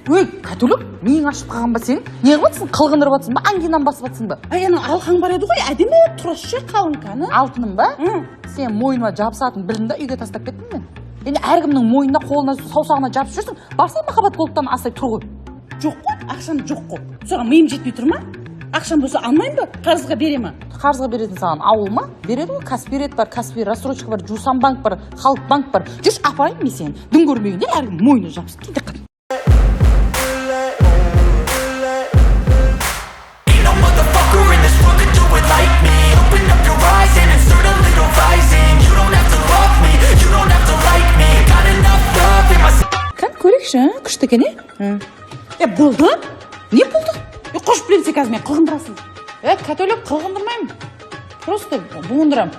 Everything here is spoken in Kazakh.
Өй, Кәтулік, миың ашып қалған ба сен? Не қылып қылғындырып жатсың ба? Ангинан басып жатсың ба? Аяның алқаң бар еді ғой, әдемі тұрышы қалыңқаны. Алтыным ба? Сен мойныма жабысатын білдің да үйге тастап кеттің бе? Енді әркімнің мойнына, қолына, саусағына жабысып жүрсің, барсаң махаббат голдтан асай тұр ғой. Жоқ қой, ақшам жоқ қой. Соған миым жетпей тұр ма? Ақшам болса алмайын ба? Қарызға бере ма? Қарызға беретін саған ауыл ма? Береді ғой, Каспирет бар, Каспи рассрочка бар, Жусан банк бар, Халық банк бар. Жүрші апарайын мен сені. Дін көрмегенде әркім мойнына жабысып кетті. Көрекші, күшті екен, болды? Не болды? Қошып білемсе қазір мен қылғындырасың. Кәтулік, қылғындырмаймын. Просто буындырам.